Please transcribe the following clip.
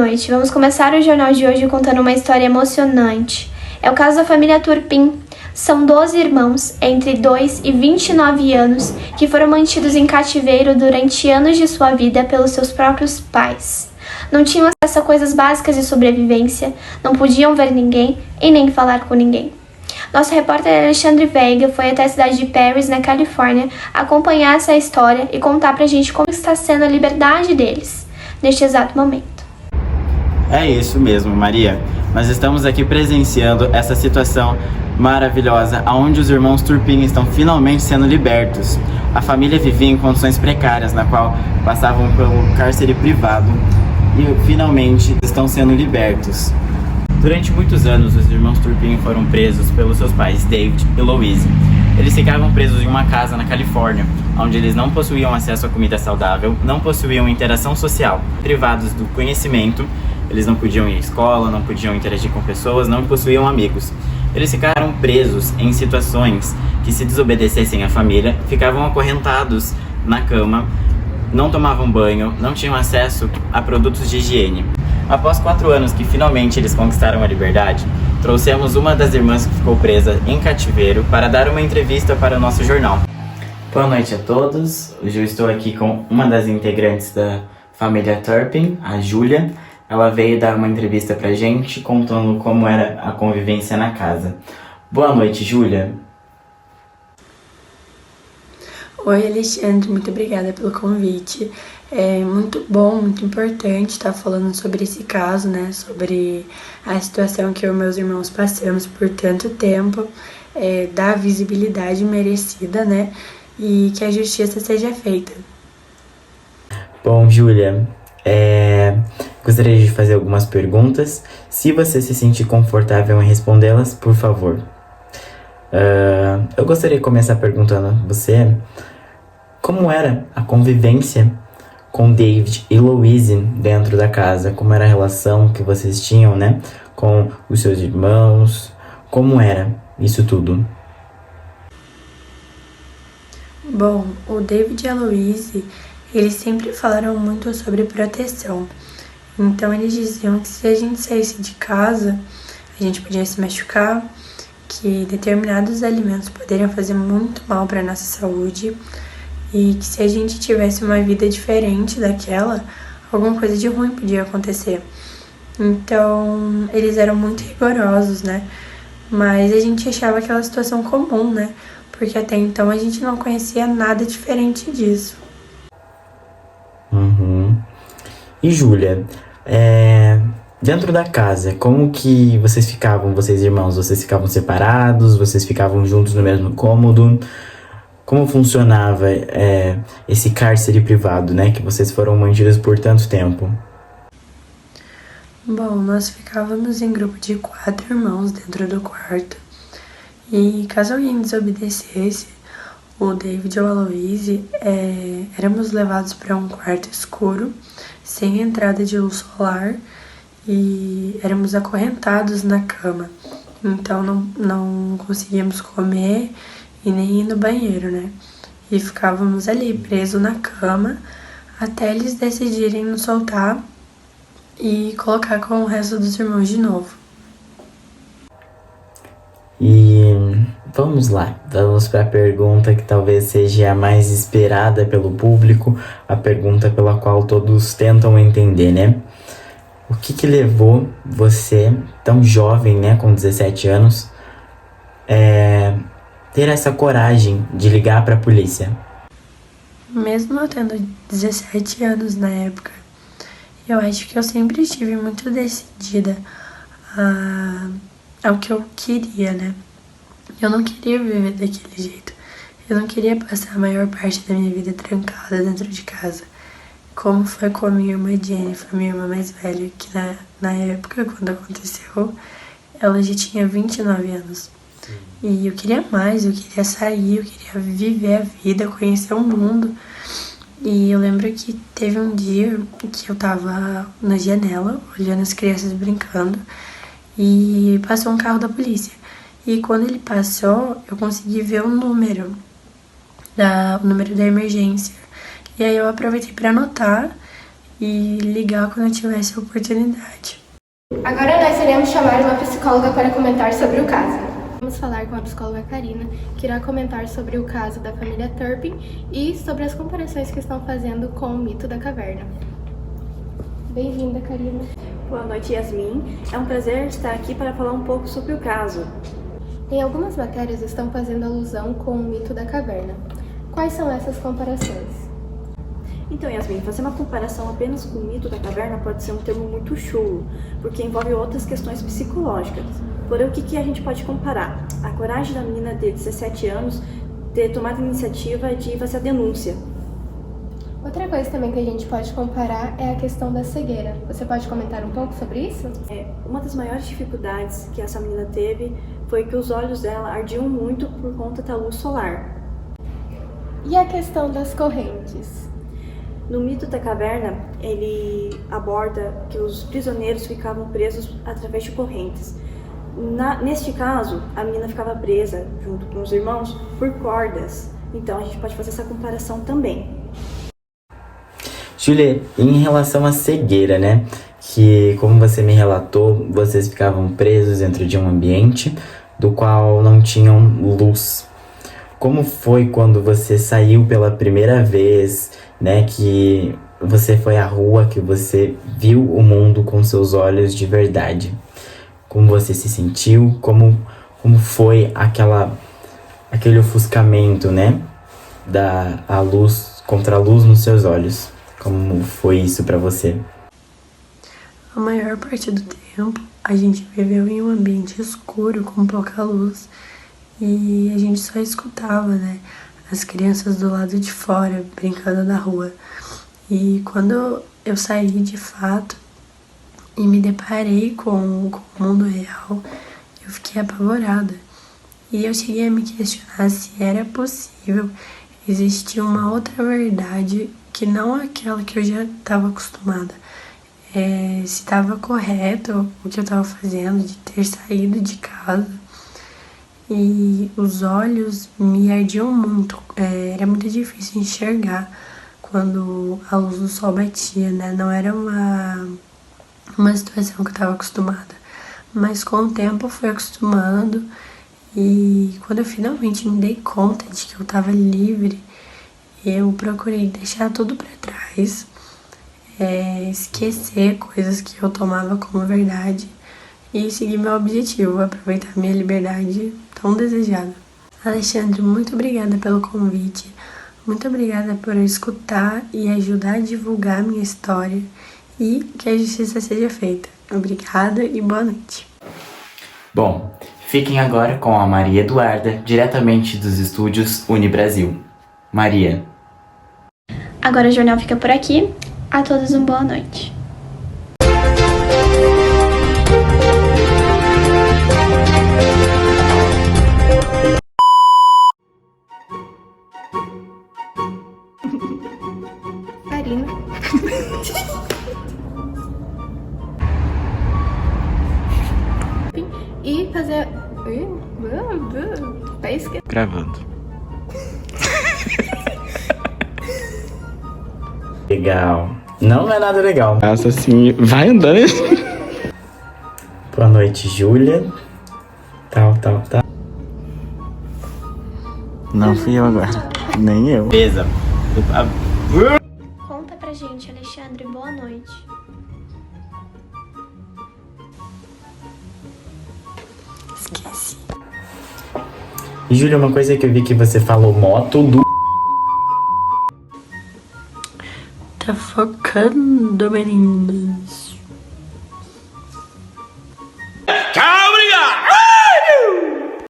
noite. Vamos começar o jornal de hoje contando uma história emocionante. É o caso da família Turpin. São 12 irmãos, entre 2 e 29 anos, que foram mantidos em cativeiro durante anos de sua vida pelos seus próprios pais. Não tinham acesso a coisas básicas de sobrevivência, não podiam ver ninguém e nem falar com ninguém. Nosso repórter Alexandre Veiga foi até a cidade de Paris, na Califórnia, acompanhar essa história e contar pra gente como está sendo a liberdade deles neste exato momento. É isso mesmo, Maria. Nós estamos aqui presenciando essa situação maravilhosa, onde os irmãos Turpin estão finalmente sendo libertos. A família vivia em condições precárias, na qual passavam pelo cárcere privado e finalmente estão sendo libertos. Durante muitos anos, os irmãos Turpin foram presos pelos seus pais, David e Louise. Eles ficavam presos em uma casa na Califórnia, onde eles não possuíam acesso a comida saudável, não possuíam interação social, privados do conhecimento. Eles não podiam ir à escola, não podiam interagir com pessoas, não possuíam amigos. Eles ficaram presos em situações que, se desobedecessem à família, ficavam acorrentados na cama, não tomavam banho, não tinham acesso a produtos de higiene. Após 4 anos que finalmente eles conquistaram a liberdade, trouxemos uma das irmãs que ficou presa em cativeiro para dar uma entrevista para o nosso jornal. Boa noite a todos. Hoje eu estou aqui com uma das integrantes da família Turpin, a Júlia. Ela veio dar uma entrevista pra gente, contando como era a convivência na casa. Boa noite, Júlia. Oi, Alexandre, muito obrigada pelo convite. É muito bom, muito importante estar falando sobre esse caso, né? Sobre a situação que eu e meus irmãos passamos por tanto tempo, dar a visibilidade merecida, né? E que a justiça seja feita. Bom, Júlia, gostaria de fazer algumas perguntas. Se você se sentir confortável em respondê-las, por favor. Eu gostaria de começar perguntando a você como era a convivência com David e Louise dentro da casa, como era a relação que vocês tinham, né, com os seus irmãos, como era isso tudo? Bom, o David e a Louise, eles sempre falaram muito sobre proteção. Então eles diziam que se a gente saísse de casa, a gente podia se machucar, que determinados alimentos poderiam fazer muito mal para nossa saúde e que se a gente tivesse uma vida diferente daquela, alguma coisa de ruim podia acontecer. Então eles eram muito rigorosos, né? Mas a gente achava aquela situação comum, né? Porque até então a gente não conhecia nada diferente disso. E Júlia, dentro da casa, como que vocês ficavam, vocês irmãos? Vocês ficavam separados? Vocês ficavam juntos no mesmo cômodo? Como funcionava esse cárcere privado, né? Que vocês foram mantidos por tanto tempo? Bom, nós ficávamos em grupo de 4 irmãos dentro do quarto. E caso alguém desobedecesse, o David ou a Louise, éramos levados para um quarto escuro, sem entrada de luz solar, e éramos acorrentados na cama. Então não conseguíamos comer e nem ir no banheiro, né? E ficávamos ali, presos na cama, até eles decidirem nos soltar e colocar com o resto dos irmãos de novo. E vamos lá, vamos para a pergunta que talvez seja a mais esperada pelo público, a pergunta pela qual todos tentam entender, né? O que levou você, tão jovem, né, com 17 anos, ter essa coragem de ligar para a polícia? Mesmo eu tendo 17 anos na época, eu acho que eu sempre estive muito decidida ao que eu queria, né? Eu não queria viver daquele jeito. Eu não queria passar a maior parte da minha vida trancada dentro de casa. Como foi com a minha irmã Jennifer, minha irmã mais velha, que na época, quando aconteceu, ela já tinha 29 anos. E eu queria mais, eu queria sair, eu queria viver a vida, conhecer o mundo. E eu lembro que teve um dia que eu tava na janela, olhando as crianças brincando, e passou um carro da polícia. E quando ele passou, eu consegui ver o número da emergência. E aí eu aproveitei para anotar e ligar quando eu tivesse a oportunidade. Agora nós iremos chamar uma psicóloga para comentar sobre o caso. Vamos falar com a psicóloga Karina, que irá comentar sobre o caso da família Turpin e sobre as comparações que estão fazendo com o mito da caverna. Bem-vinda, Karina. Boa noite, Yasmin. É um prazer estar aqui para falar um pouco sobre o caso. Em algumas matérias estão fazendo alusão com o mito da caverna. Quais são essas comparações? Então, Yasmin, fazer uma comparação apenas com o mito da caverna pode ser um termo muito chulo, porque envolve outras questões psicológicas. Porém, o que a gente pode comparar? A coragem da menina de 17 anos ter tomado a iniciativa de fazer a denúncia. Outra coisa também que a gente pode comparar é a questão da cegueira. Você pode comentar um pouco sobre isso? Uma das maiores dificuldades que essa menina teve foi que os olhos dela ardiam muito por conta da luz solar. E a questão das correntes? No mito da caverna, ele aborda que os prisioneiros ficavam presos através de correntes. Neste caso, a menina ficava presa, junto com os irmãos, por cordas. Então, a gente pode fazer essa comparação também. Julia, em relação à cegueira, né? Que, como você me relatou, vocês ficavam presos dentro de um ambiente do qual não tinham luz. Como foi quando você saiu pela primeira vez, né? Que você foi à rua, que você viu o mundo com seus olhos de verdade? Como você se sentiu? Como foi aquele ofuscamento, né? A luz, contra a luz nos seus olhos. Como foi isso pra você? A maior parte do tempo, a gente viveu em um ambiente escuro, com pouca luz. E a gente só escutava, né? As crianças do lado de fora, brincando na rua. E quando eu saí de fato e me deparei com o mundo real, eu fiquei apavorada. E eu cheguei a me questionar se era possível existir uma outra verdade que não aquela que eu já estava acostumada. Se estava correto o que eu estava fazendo, de ter saído de casa. E os olhos me ardiam muito. Era muito difícil enxergar quando a luz do sol batia, né? Não era uma situação que eu estava acostumada. Mas com o tempo eu fui acostumando. E quando eu finalmente me dei conta de que eu estava livre, eu procurei deixar tudo para trás, esquecer coisas que eu tomava como verdade e seguir meu objetivo, aproveitar minha liberdade tão desejada. Alexandre, muito obrigada pelo convite, muito obrigada por escutar e ajudar a divulgar minha história e que a justiça seja feita. Obrigada e boa noite. Bom, fiquem agora com a Maria Eduarda, diretamente dos estúdios Unibrasil. Maria. Agora o jornal fica por aqui. A todos uma boa noite. Karina. E fazer... Tá esquecendo. Gravando. Legal. Não é nada legal. Nossa, assim, vai andando. Boa noite, Júlia. Tal. Não fui eu agora. Nem eu. Beleza. Conta pra gente, Alexandre. Boa noite. Esqueci. E, Júlia, uma coisa que eu vi que você falou moto do... Tá focando, meninas.